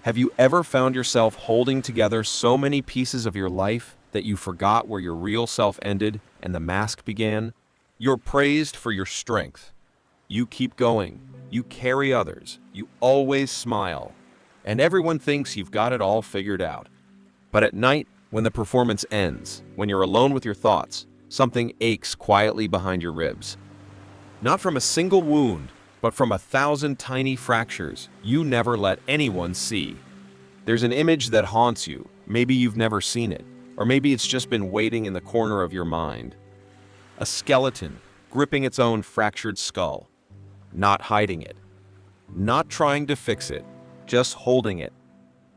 Have you ever found yourself holding together so many pieces of your life that you forgot where your real self ended and the mask began? You're praised for your strength. You keep going. You carry others. You always smile. And everyone thinks you've got it all figured out. But at night, when the performance ends, when you're alone with your thoughts, something aches quietly behind your ribs. Not from a single wound, but from 1,000 tiny fractures you never let anyone see. There's an image that haunts you. Maybe you've never seen it, or maybe it's just been waiting in the corner of your mind. A skeleton gripping its own fractured skull, not hiding it, not trying to fix it, just holding it,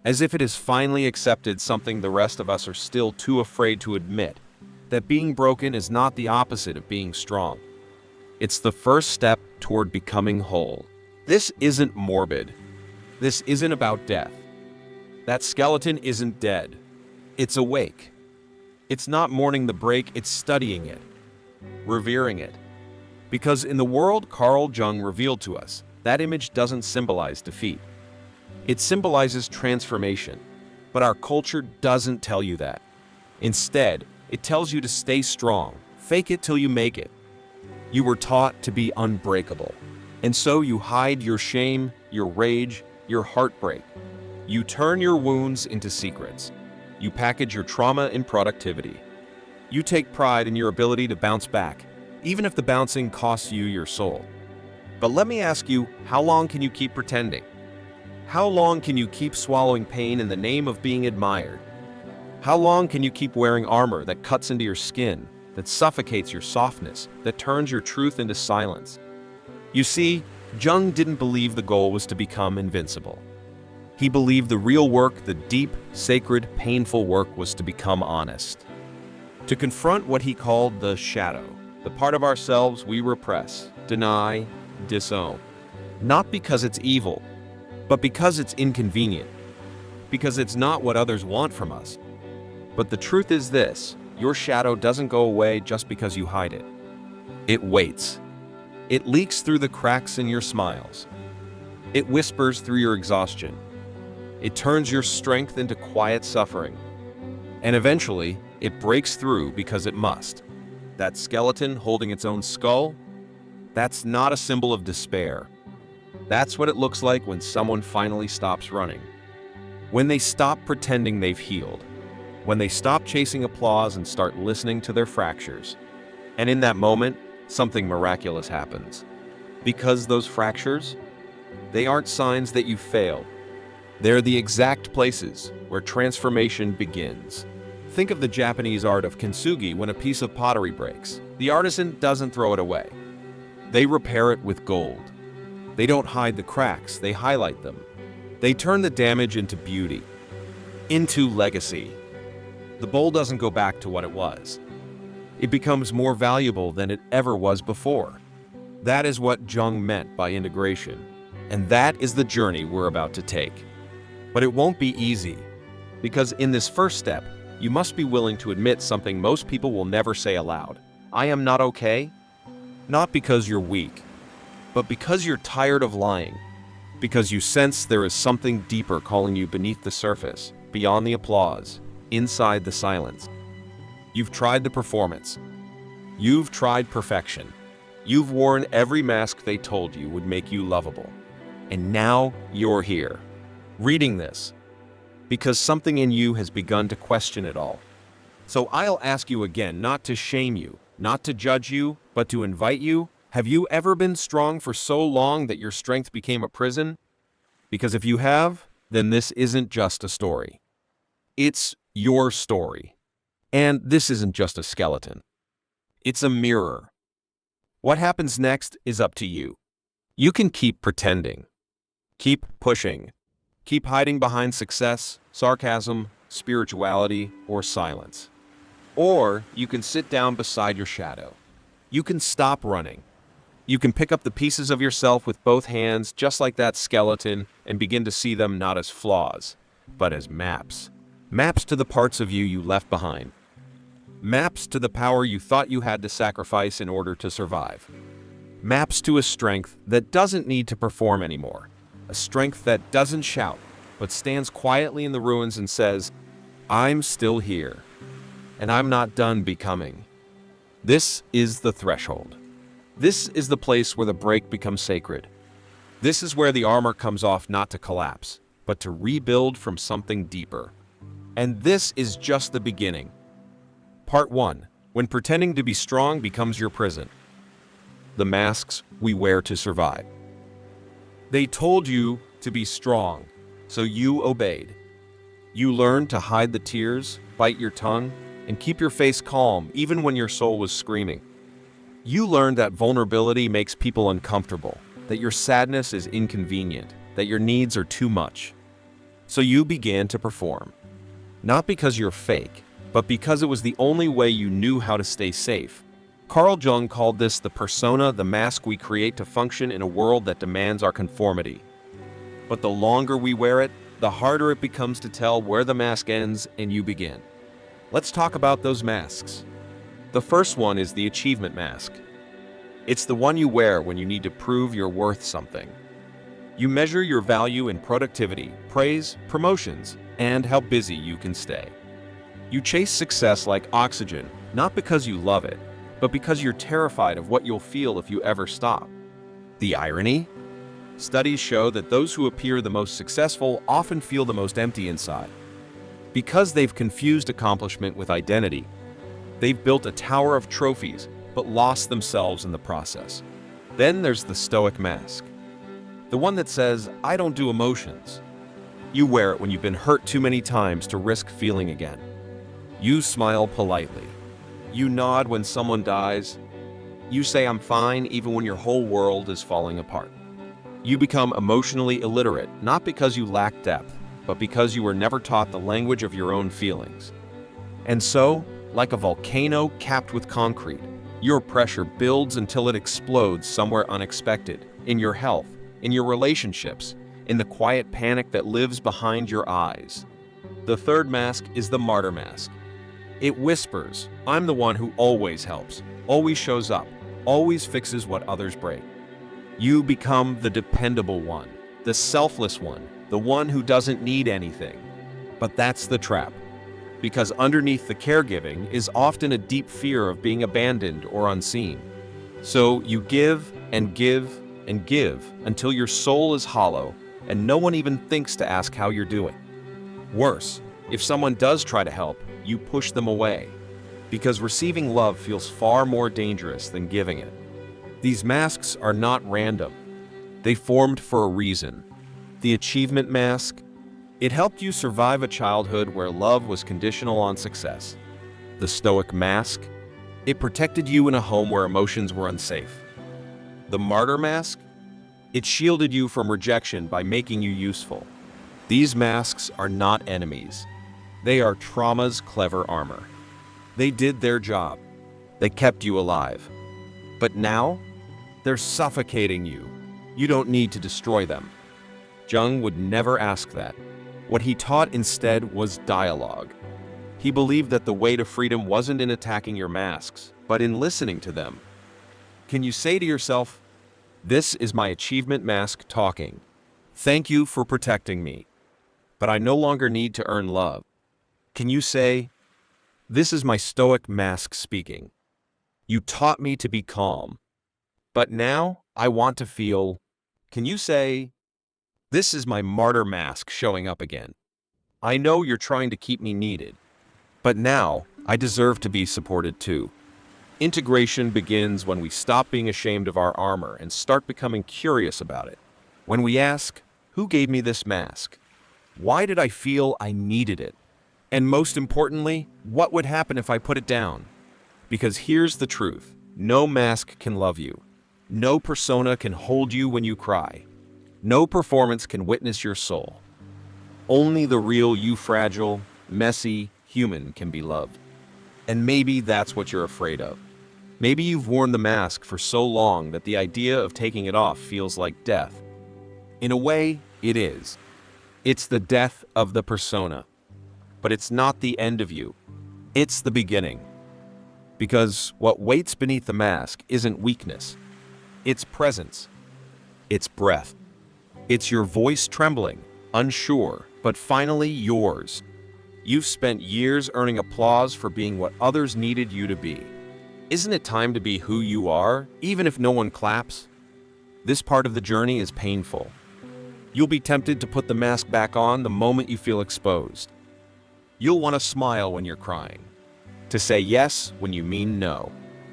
as if it has finally accepted something the rest of us are still too afraid to admit, that being broken is not the opposite of being strong. It's the first step toward becoming whole. This isn't morbid. This isn't about death. That skeleton isn't dead. It's awake. It's not mourning the break, it's studying it, revering it. Because in the world Carl Jung revealed to us, that image doesn't symbolize defeat. It symbolizes transformation. But our culture doesn't tell you that. Instead, it tells you to stay strong, fake it till you make it. You were taught to be unbreakable. And so you hide your shame, your rage, your heartbreak. You turn your wounds into secrets. You package your trauma in productivity. You take pride in your ability to bounce back, even if the bouncing costs you your soul. But let me ask you, how long can you keep pretending? How long can you keep swallowing pain in the name of being admired? How long can you keep wearing armor that cuts into your skin, that suffocates your softness, that turns your truth into silence? You see, Jung didn't believe the goal was to become invincible. He believed the real work, the deep, sacred, painful work, was to become honest. To confront what he called the shadow, the part of ourselves we repress, deny, disown. Not because it's evil, but because it's inconvenient. Because it's not what others want from us. But the truth is this: your shadow doesn't go away just because you hide it. It waits. It leaks through the cracks in your smiles. It whispers through your exhaustion. It turns your strength into quiet suffering. And eventually, it breaks through because it must. That skeleton holding its own skull, that's not a symbol of despair. That's what it looks like when someone finally stops running. When they stop pretending they've healed. When they stop chasing applause and start listening to their fractures. And in that moment, something miraculous happens. Because those fractures, they aren't signs that you failed. They're the exact places where transformation begins. Think of the Japanese art of kintsugi. When a piece of pottery breaks, the artisan doesn't throw it away. They repair it with gold. They don't hide the cracks, they highlight them. They turn the damage into beauty, into legacy. The bowl doesn't go back to what it was. It becomes more valuable than it ever was before. That is what Jung meant by integration, and that is the journey we're about to take. But it won't be easy, because in this first step, you must be willing to admit something most people will never say aloud. I am not okay. Not because you're weak, but because you're tired of lying. Because you sense there is something deeper calling you beneath the surface, beyond the applause, inside the silence. You've tried the performance. You've tried perfection. You've worn every mask they told you would make you lovable. And now you're here, reading this, because something in you has begun to question it all. So I'll ask you again, not to shame you, not to judge you, but to invite you. Have you ever been strong for so long that your strength became a prison? Because if you have, then this isn't just a story. It's your story. And this isn't just a skeleton. It's a mirror. What happens next is up to you. You can keep pretending. Keep pushing. Keep hiding behind success, sarcasm, spirituality, or silence. Or you can sit down beside your shadow. You can stop running. You can pick up the pieces of yourself with both hands, just like that skeleton, and begin to see them not as flaws, but as maps. Maps to the parts of you you left behind. Maps to the power you thought you had to sacrifice in order to survive. Maps to a strength that doesn't need to perform anymore. A strength that doesn't shout, but stands quietly in the ruins and says, "I'm still here, and I'm not done becoming." This is the threshold. This is the place where the break becomes sacred. This is where the armor comes off not to collapse, but to rebuild from something deeper. And this is just the beginning. Part 1. When pretending to be strong becomes your prison. The masks we wear to survive. They told you to be strong, so you obeyed. You learned to hide the tears, bite your tongue, and keep your face calm even when your soul was screaming. You learned that vulnerability makes people uncomfortable, that your sadness is inconvenient, that your needs are too much. So you began to perform. Not because you're fake, but because it was the only way you knew how to stay safe. Carl Jung called this the persona, the mask we create to function in a world that demands our conformity. But the longer we wear it, the harder it becomes to tell where the mask ends and you begin. Let's talk about those masks. The first one is the achievement mask. It's the one you wear when you need to prove you're worth something. You measure your value in productivity, praise, promotions, and how busy you can stay. You chase success like oxygen, not because you love it, but because you're terrified of what you'll feel if you ever stop. The irony? Studies show that those who appear the most successful often feel the most empty inside. Because they've confused accomplishment with identity, they've built a tower of trophies, but lost themselves in the process. Then there's the stoic mask. The one that says, "I don't do emotions." You wear it when you've been hurt too many times to risk feeling again. You smile politely. You nod when someone dies. You say, "I'm fine," even when your whole world is falling apart. You become emotionally illiterate, not because you lack depth, but because you were never taught the language of your own feelings. And so, like a volcano capped with concrete, your pressure builds until it explodes somewhere unexpected, in your health, in your relationships, in the quiet panic that lives behind your eyes. The third mask is the martyr mask. It whispers, "I'm the one who always helps, always shows up, always fixes what others break." You become the dependable one, the selfless one, the one who doesn't need anything. But that's the trap. Because underneath the caregiving is often a deep fear of being abandoned or unseen. So you give and give and give until your soul is hollow and no one even thinks to ask how you're doing. Worse, if someone does try to help, you push them away, because receiving love feels far more dangerous than giving it. These masks are not random. They formed for a reason. The achievement mask, it helped you survive a childhood where love was conditional on success. The stoic mask, it protected you in a home where emotions were unsafe. The martyr mask, it shielded you from rejection by making you useful. These masks are not enemies. They are trauma's clever armor. They did their job. They kept you alive. But now, they're suffocating you. You don't need to destroy them. Jung would never ask that. What he taught instead was dialogue. He believed that the way to freedom wasn't in attacking your masks, but in listening to them. Can you say to yourself, "This is my achievement mask talking. Thank you for protecting me. But I no longer need to earn love." Can you say, "This is my stoic mask speaking. You taught me to be calm. But now I want to feel." Can you say, "This is my martyr mask showing up again. I know you're trying to keep me needed. But now I deserve to be supported too." Integration begins when we stop being ashamed of our armor and start becoming curious about it. When we ask, "Who gave me this mask? Why did I feel I needed it? And most importantly, what would happen if I put it down?" Because here's the truth. No mask can love you. No persona can hold you when you cry. No performance can witness your soul. Only the real you, fragile, messy, human, can be loved. And maybe that's what you're afraid of. Maybe you've worn the mask for so long that the idea of taking it off feels like death. In a way, it is. It's the death of the persona. But it's not the end of you. It's the beginning. Because what waits beneath the mask isn't weakness. It's presence. It's breath. It's your voice trembling, unsure, but finally yours. You've spent years earning applause for being what others needed you to be. Isn't it time to be who you are, even if no one claps? This part of the journey is painful. You'll be tempted to put the mask back on the moment you feel exposed. You'll want to smile when you're crying, to say yes when you mean no,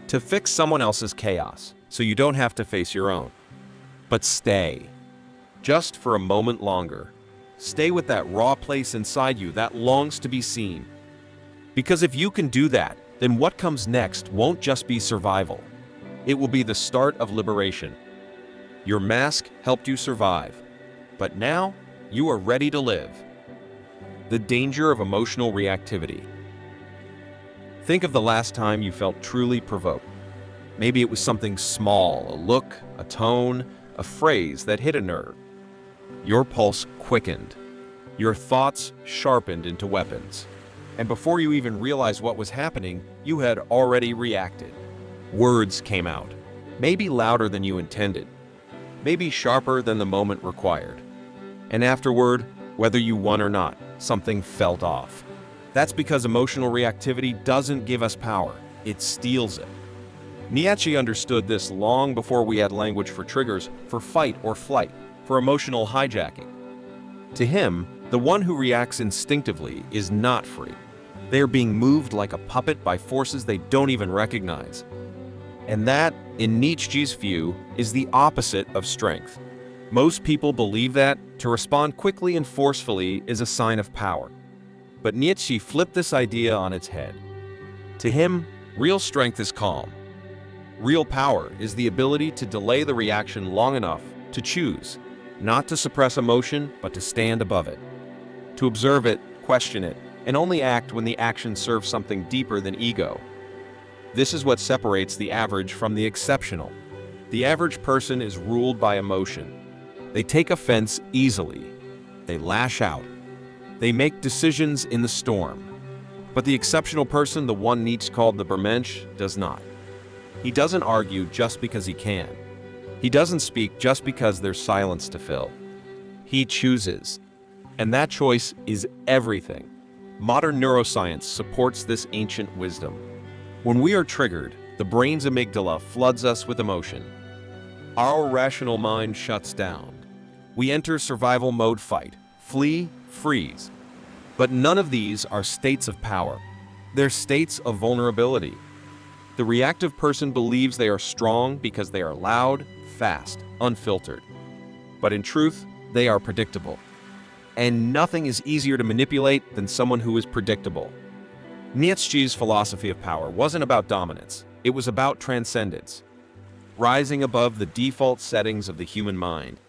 to fix someone else's chaos so you don't have to face your own. But stay, just for a moment longer. Stay with that raw place inside you that longs to be seen. Because if you can do that, then what comes next won't just be survival. It will be the start of liberation. Your mask helped you survive, but now you are ready to live. The danger of emotional reactivity. Think of the last time you felt truly provoked. Maybe it was something small, a look, a tone, a phrase that hit a nerve. Your pulse quickened. Your thoughts sharpened into weapons. And before you even realized what was happening, you had already reacted. Words came out, maybe louder than you intended, maybe sharper than the moment required. And afterward, whether you won or not, something felt off. That's because emotional reactivity doesn't give us power, it steals it. Nietzsche understood this long before we had language for triggers, for fight or flight, for emotional hijacking. To him, the one who reacts instinctively is not free. They are being moved like a puppet by forces they don't even recognize. And that, in Nietzsche's view, is the opposite of strength. Most people believe that to respond quickly and forcefully is a sign of power. But Nietzsche flipped this idea on its head. To him, real strength is calm. Real power is the ability to delay the reaction long enough to choose, not to suppress emotion, but to stand above it. To observe it, question it, and only act when the action serves something deeper than ego. This is what separates the average from the exceptional. The average person is ruled by emotion. They take offense easily. They lash out. They make decisions in the storm. But the exceptional person, the one Nietzsche called the Bermensch, does not. He doesn't argue just because he can. He doesn't speak just because there's silence to fill. He chooses. And that choice is everything. Modern neuroscience supports this ancient wisdom. When we are triggered, the brain's amygdala floods us with emotion. Our rational mind shuts down. We enter survival mode: fight, flee, freeze. But none of these are states of power. They're states of vulnerability. The reactive person believes they are strong because they are loud, fast, unfiltered. But in truth, they are predictable. And nothing is easier to manipulate than someone who is predictable. Nietzsche's philosophy of power wasn't about dominance. It was about transcendence. Rising above the default settings of the human mind.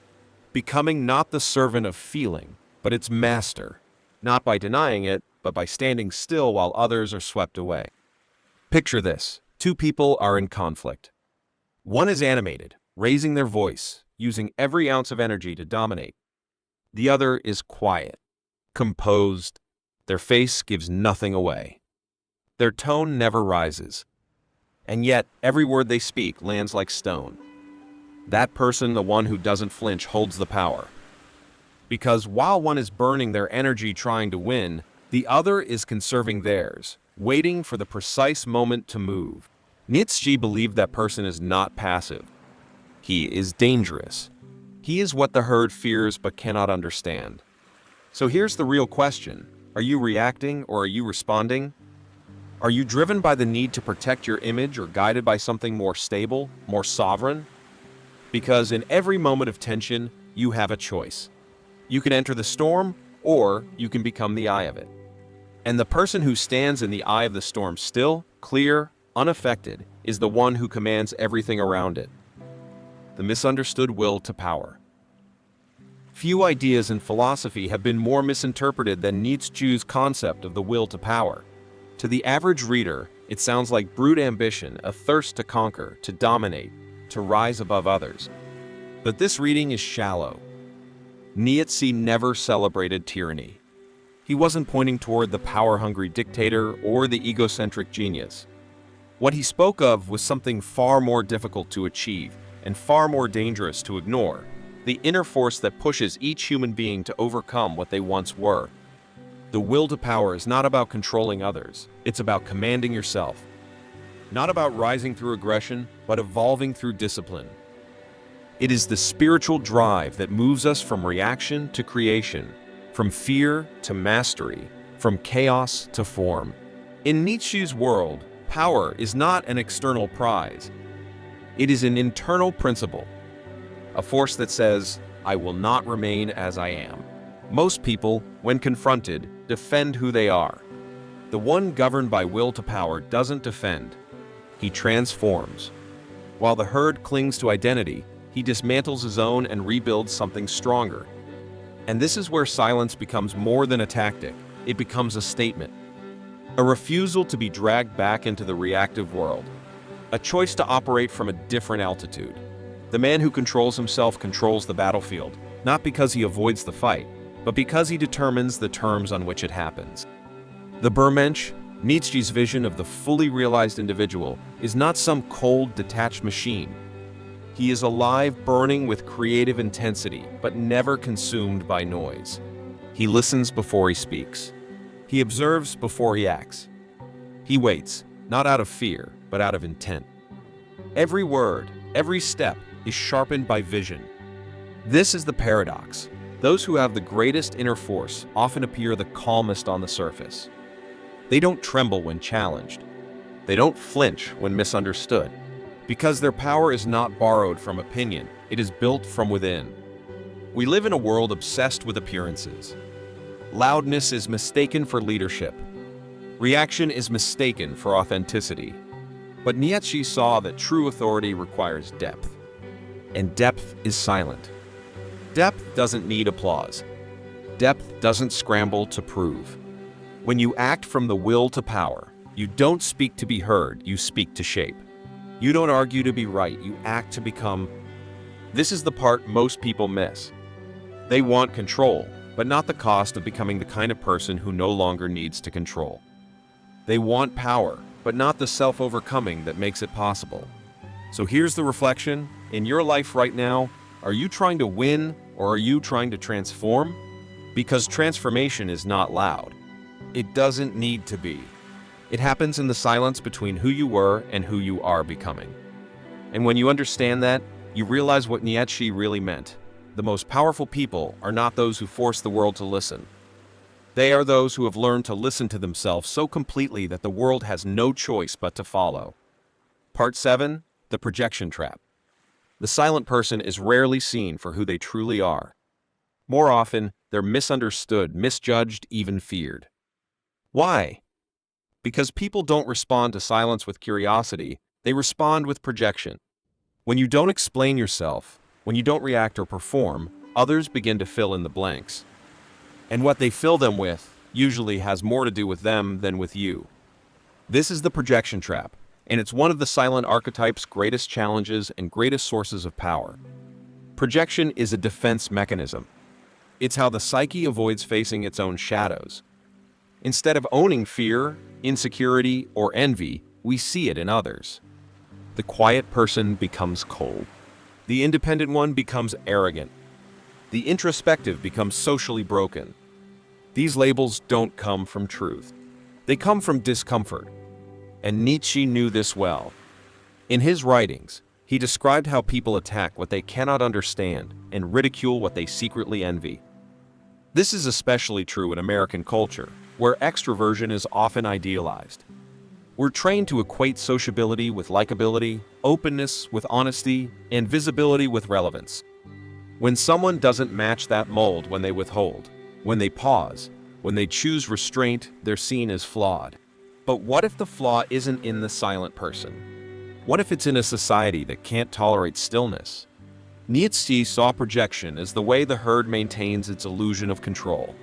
Becoming not the servant of feeling, but its master. Not by denying it, but by standing still while others are swept away. Picture this. Two people are in conflict. One is animated, raising their voice, using every ounce of energy to dominate. The other is quiet, composed. Their face gives nothing away. Their tone never rises. And yet, every word they speak lands like stone. That person, the one who doesn't flinch, holds the power. Because while one is burning their energy trying to win, the other is conserving theirs, waiting for the precise moment to move. Nietzsche believed that person is not passive. He is dangerous. He is what the herd fears but cannot understand. So here's the real question. Are you reacting or are you responding? Are you driven by the need to protect your image or guided by something more stable, more sovereign? Because in every moment of tension, you have a choice. You can enter the storm or you can become the eye of it. And the person who stands in the eye of the storm still, clear, unaffected, is the one who commands everything around it. The misunderstood will to power. Few ideas in philosophy have been more misinterpreted than Nietzsche's concept of the will to power. To the average reader, it sounds like brute ambition, a thirst to conquer, to dominate, to rise above others. But this reading is shallow. Nietzsche never celebrated tyranny. He wasn't pointing toward the power-hungry dictator or the egocentric genius. What he spoke of was something far more difficult to achieve and far more dangerous to ignore: the inner force that pushes each human being to overcome what they once were. The will to power is not about controlling others, it's about commanding yourself. Not about rising through aggression, but evolving through discipline. It is the spiritual drive that moves us from reaction to creation, from fear to mastery, from chaos to form. In Nietzsche's world, power is not an external prize. It is an internal principle, a force that says, "I will not remain as I am." Most people, when confronted, defend who they are. The one governed by will to power doesn't defend. He transforms. While the herd clings to identity, he dismantles his own and rebuilds something stronger. And this is where silence becomes more than a tactic. It becomes a statement. A refusal to be dragged back into the reactive world. A choice to operate from a different altitude. The man who controls himself controls the battlefield, not because he avoids the fight, but because he determines the terms on which it happens. The Übermensch, Nietzsche's vision of the fully realized individual, is not some cold, detached machine. He is alive, burning with creative intensity, but never consumed by noise. He listens before he speaks. He observes before he acts. He waits, not out of fear, but out of intent. Every word, every step is sharpened by vision. This is the paradox. Those who have the greatest inner force often appear the calmest on the surface. They don't tremble when challenged. They don't flinch when misunderstood. Because their power is not borrowed from opinion, it is built from within. We live in a world obsessed with appearances. Loudness is mistaken for leadership. Reaction is mistaken for authenticity. But Nietzsche saw that true authority requires depth. And depth is silent. Depth doesn't need applause. Depth doesn't scramble to prove. When you act from the will to power, you don't speak to be heard, you speak to shape. You don't argue to be right, you act to become. This is the part most people miss. They want control, but not the cost of becoming the kind of person who no longer needs to control. They want power, but not the self-overcoming that makes it possible. So here's the reflection. In your life right now, are you trying to win or are you trying to transform? Because transformation is not loud. It doesn't need to be. It happens in the silence between who you were and who you are becoming. And when you understand that, you realize what Nietzsche really meant. The most powerful people are not those who force the world to listen. They are those who have learned to listen to themselves so completely that the world has no choice but to follow. Part 7. The projection trap. The silent person is rarely seen for who they truly are. More often, they're misunderstood, misjudged, even feared. Why? Because people don't respond to silence with curiosity, they respond with projection. When you don't explain yourself, when you don't react or perform, others begin to fill in the blanks. And what they fill them with usually has more to do with them than with you. This is the projection trap, and it's one of the silent archetype's greatest challenges and greatest sources of power. Projection is a defense mechanism. It's how the psyche avoids facing its own shadows. Instead of owning fear, insecurity, or envy, we see it in others. The quiet person becomes cold. The independent one becomes arrogant. The introspective becomes socially broken. These labels don't come from truth. They come from discomfort. And Nietzsche knew this well. In his writings, he described how people attack what they cannot understand and ridicule what they secretly envy. This is especially true in American culture, where extroversion is often idealized. We're trained to equate sociability with likability, openness with honesty, and visibility with relevance. When someone doesn't match that mold, when they withhold, when they pause, when they choose restraint, they're seen as flawed. But what if the flaw isn't in the silent person? What if it's in a society that can't tolerate stillness? Nietzsche saw projection as the way the herd maintains its illusion of control.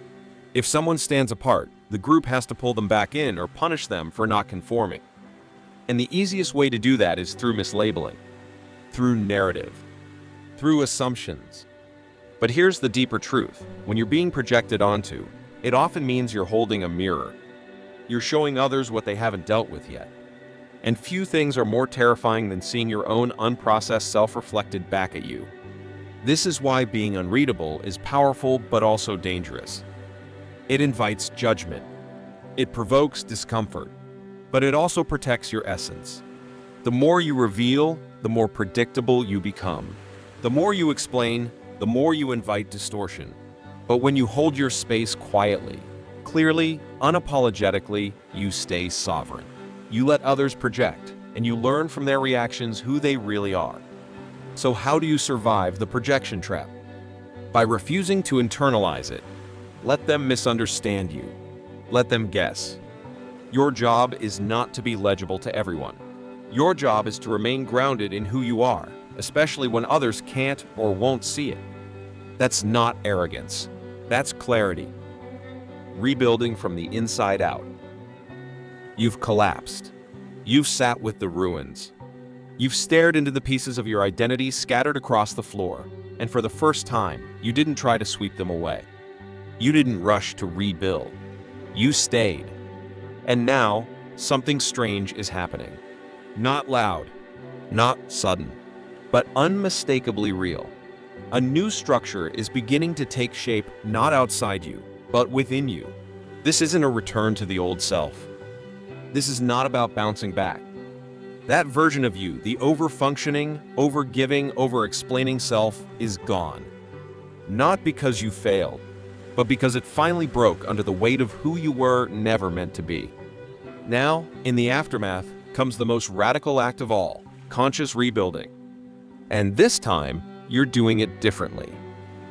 If someone stands apart, the group has to pull them back in or punish them for not conforming. And the easiest way to do that is through mislabeling, through narrative, through assumptions. But here's the deeper truth. When you're being projected onto, it often means you're holding a mirror. You're showing others what they haven't dealt with yet. And few things are more terrifying than seeing your own unprocessed self reflected back at you. This is why being unreadable is powerful but also dangerous. It invites judgment. It provokes discomfort, but it also protects your essence. The more you reveal, the more predictable you become. The more you explain, the more you invite distortion. But when you hold your space quietly, clearly, unapologetically, you stay sovereign. You let others project, and you learn from their reactions who they really are. So how do you survive the projection trap? By refusing to internalize it. Let them misunderstand you. Let them guess. Your job is not to be legible to everyone. Your job is to remain grounded in who you are, especially when others can't or won't see it. That's not arrogance. That's clarity. Rebuilding from the inside out. You've collapsed. You've sat with the ruins. You've stared into the pieces of your identity scattered across the floor, and for the first time, you didn't try to sweep them away. You didn't rush to rebuild. You stayed. And now, something strange is happening. Not loud, not sudden, but unmistakably real. A new structure is beginning to take shape not outside you, but within you. This isn't a return to the old self. This is not about bouncing back. That version of you, the over-functioning, over-giving, over-explaining self, is gone. Not because you failed, but because it finally broke under the weight of who you were never meant to be. Now, in the aftermath, comes the most radical act of all, conscious rebuilding. And this time, you're doing it differently.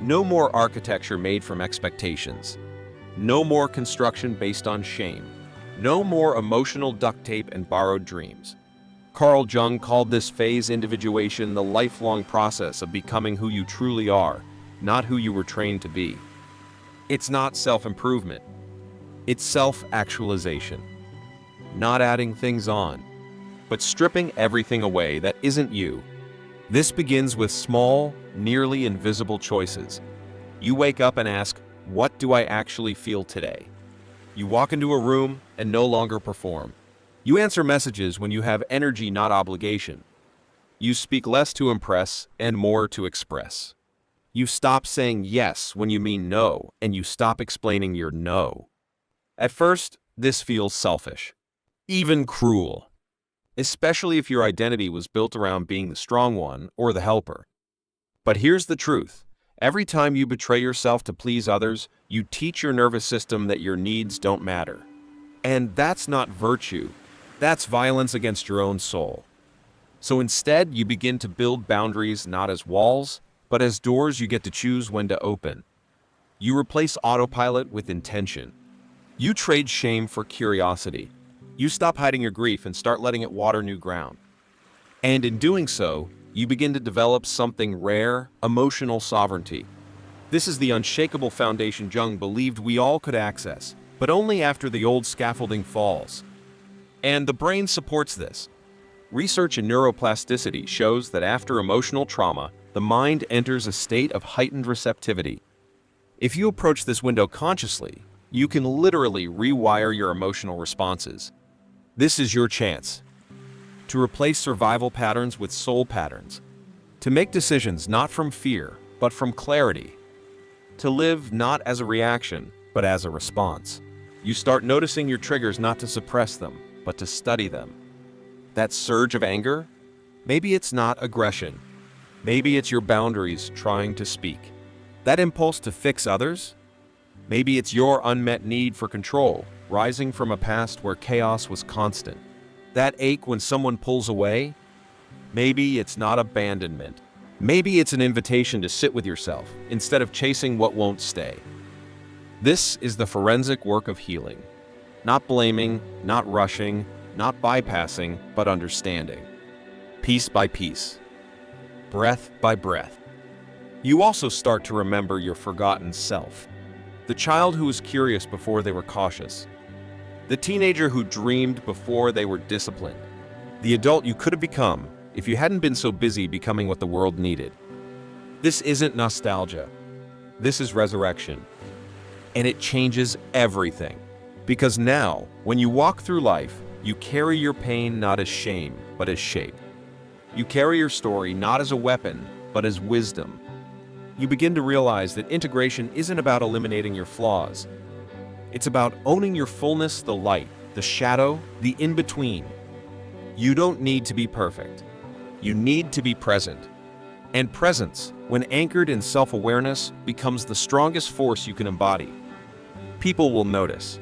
No more architecture made from expectations. No more construction based on shame. No more emotional duct tape and borrowed dreams. Carl Jung called this phase individuation the lifelong process of becoming who you truly are, not who you were trained to be. It's not self-improvement. It's self-actualization. Not adding things on, but stripping everything away that isn't you. This begins with small, nearly invisible choices. You wake up and ask, what do I actually feel today? You walk into a room and no longer perform. You answer messages when you have energy, not obligation. You speak less to impress and more to express. You stop saying yes when you mean no, and you stop explaining your no. At first, this feels selfish, even cruel, especially if your identity was built around being the strong one or the helper. But here's the truth. Every time you betray yourself to please others, you teach your nervous system that your needs don't matter. And that's not virtue. That's violence against your own soul. So instead, you begin to build boundaries not as walls, but as doors you get to choose when to open. You replace autopilot with intention. You trade shame for curiosity. You stop hiding your grief and start letting it water new ground. And in doing so, you begin to develop something rare, emotional sovereignty. This is the unshakable foundation Jung believed we all could access, but only after the old scaffolding falls. And the brain supports this. Research in neuroplasticity shows that after emotional trauma, the mind enters a state of heightened receptivity. If you approach this window consciously, you can literally rewire your emotional responses. This is your chance to replace survival patterns with soul patterns, to make decisions not from fear, but from clarity, to live not as a reaction, but as a response. You start noticing your triggers not to suppress them, but to study them. That surge of anger? Maybe it's not aggression. Maybe it's your boundaries trying to speak. That impulse to fix others? Maybe it's your unmet need for control, rising from a past where chaos was constant. That ache when someone pulls away? Maybe it's not abandonment. Maybe it's an invitation to sit with yourself instead of chasing what won't stay. This is the forensic work of healing. Not blaming, not rushing, not bypassing, but understanding. Piece by piece. Breath by breath. You also start to remember your forgotten self. The child who was curious before they were cautious. The teenager who dreamed before they were disciplined. The adult you could have become if you hadn't been so busy becoming what the world needed. This isn't nostalgia. This is resurrection. And it changes everything. Because now, when you walk through life, you carry your pain not as shame, but as shape. You carry your story not as a weapon, but as wisdom. you begin to realize that integration isn't about eliminating your flaws. It's about owning your fullness, the light, the shadow, the in-between. You don't need to be perfect. You need to be present. And presence, when anchored in self-awareness, becomes the strongest force you can embody. People will notice.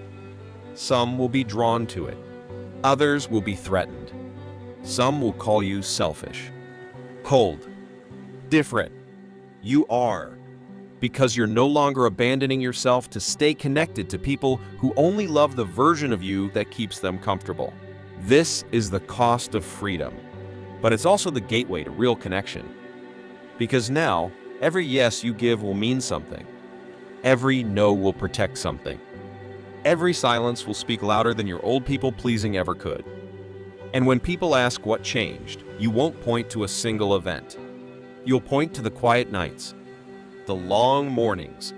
Some will be drawn to it. Others will be threatened. Some will call you selfish, cold, different. You are, because you're no longer abandoning yourself to stay connected to people who only love the version of you that keeps them comfortable. This is the cost of freedom, but it's also the gateway to real connection. Because now, every yes you give will mean something. Every no will protect something. Every silence will speak louder than your old people-pleasing ever could. And when people ask what changed, you won't point to a single event. You'll point to the quiet nights, the long mornings,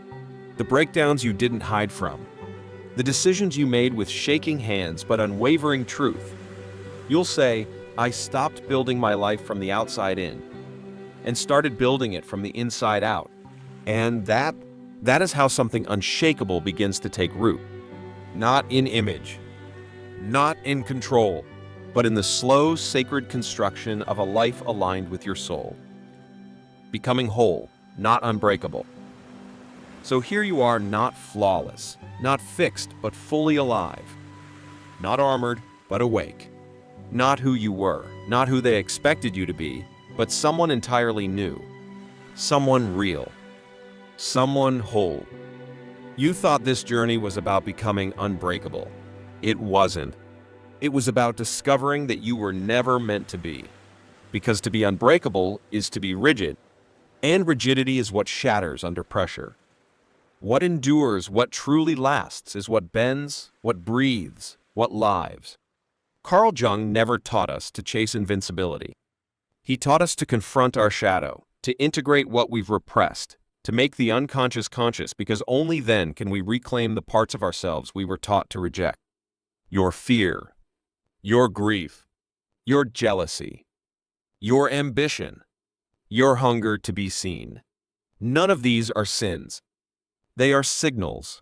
the breakdowns you didn't hide from, the decisions you made with shaking hands but unwavering truth. You'll say, I stopped building my life from the outside in and started building it from the inside out. And that is how something unshakable begins to take root. Not in image, not in control, but in the slow, sacred construction of a life aligned with your soul. Becoming whole, not unbreakable. So here you are, not flawless, not fixed, but fully alive. Not armored, but awake. Not who you were, not who they expected you to be, but someone entirely new. Someone real. Someone whole. You thought this journey was about becoming unbreakable. It wasn't. It was about discovering that you were never meant to be. Because to be unbreakable is to be rigid, and rigidity is what shatters under pressure. What endures, what truly lasts, is what bends, what breathes, what lives. Carl Jung never taught us to chase invincibility. He taught us to confront our shadow, to integrate what we've repressed, to make the unconscious conscious, because only then can we reclaim the parts of ourselves we were taught to reject. Your fear, your grief, your jealousy, your ambition, your hunger to be seen. None of these are sins. They are signals,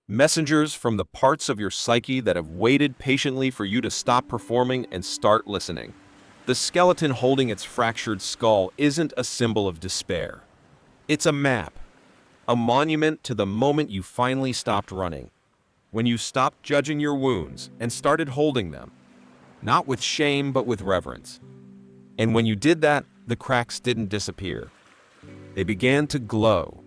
messengers from the parts of your psyche that have waited patiently for you to stop performing and start listening. The skeleton holding its fractured skull isn't a symbol of despair. It's a map, a monument to the moment you finally stopped running, when you stopped judging your wounds and started holding them, not with shame but with reverence. And when you did that, the cracks didn't disappear. They began to glow.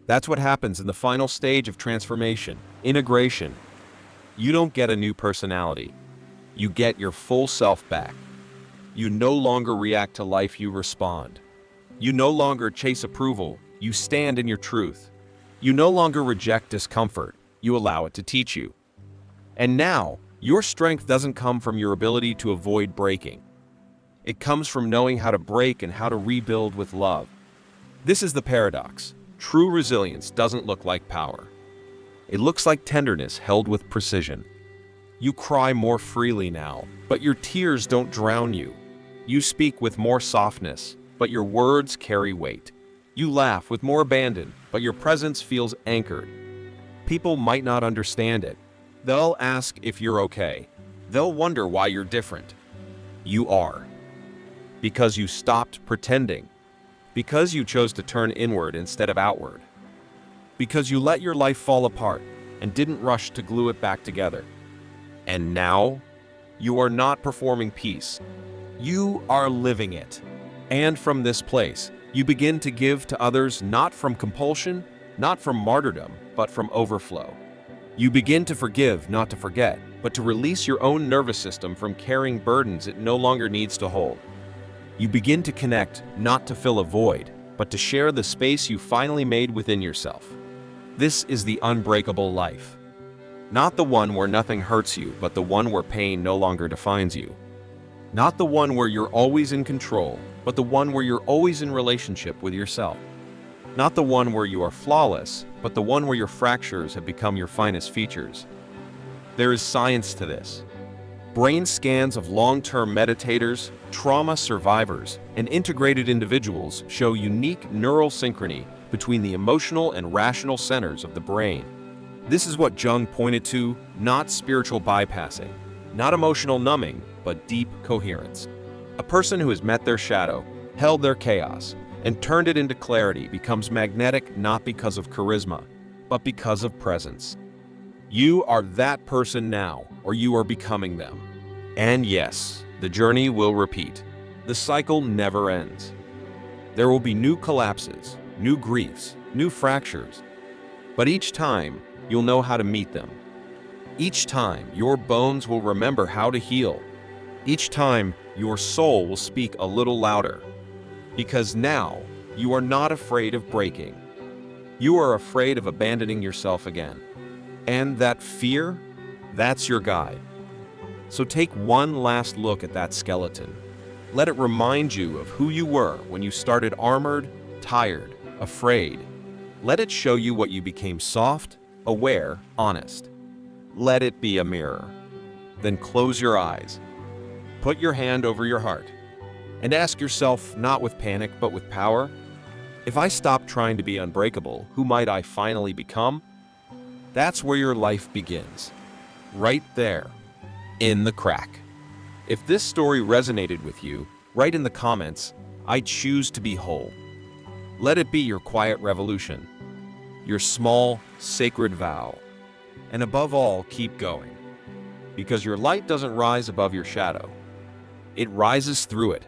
That's what happens in the final stage of transformation, integration. You don't get a new personality. You get your full self back. You no longer react to life, you respond. You no longer chase approval, you stand in your truth. You no longer reject discomfort, you allow it to teach you. And now, your strength doesn't come from your ability to avoid breaking. It comes from knowing how to break and how to rebuild with love. This is the paradox. True resilience doesn't look like power. It looks like tenderness held with precision. You cry more freely now, but your tears don't drown you. You speak with more softness, but your words carry weight. You laugh with more abandon, but your presence feels anchored. People might not understand it. They'll ask if you're okay. They'll wonder why you're different. You are. Because you stopped pretending. Because you chose to turn inward instead of outward. Because you let your life fall apart and didn't rush to glue it back together. And now, you are not performing peace. You are living it. And from this place, you begin to give to others not from compulsion, not from martyrdom, but from overflow. You begin to forgive, not to forget, but to release your own nervous system from carrying burdens it no longer needs to hold. You begin to connect, not to fill a void, but to share the space you finally made within yourself. This is the unbreakable life. Not the one where nothing hurts you, but the one where pain no longer defines you. Not the one where you're always in control, but the one where you're always in relationship with yourself. Not the one where you are flawless, but the one where your fractures have become your finest features. There is science to this. Brain scans of long-term meditators, trauma survivors, and integrated individuals show unique neural synchrony between the emotional and rational centers of the brain. This is what Jung pointed to, not spiritual bypassing, not emotional numbing, but deep coherence. A person who has met their shadow, held their chaos, and turned it into clarity becomes magnetic not because of charisma, but because of presence. You are that person now, or you are becoming them. And yes, the journey will repeat. The cycle never ends. There will be new collapses, new griefs, new fractures. But each time, you'll know how to meet them. Each time, your bones will remember how to heal. Each time, your soul will speak a little louder. Because now, you are not afraid of breaking. You are afraid of abandoning yourself again. And that fear, that's your guide. So take one last look at that skeleton. Let it remind you of who you were when you started armored, tired, afraid. Let it show you what you became: soft, aware, honest. Let it be a mirror. Then close your eyes. Put your hand over your heart. And ask yourself, not with panic, but with power, if I stop trying to be unbreakable, who might I finally become? That's where your life begins. Right there, in the crack. If this story resonated with you, write in the comments, I choose to be whole. Let it be your quiet revolution, your small, sacred vow. And above all, keep going. Because your light doesn't rise above your shadow. It rises through it.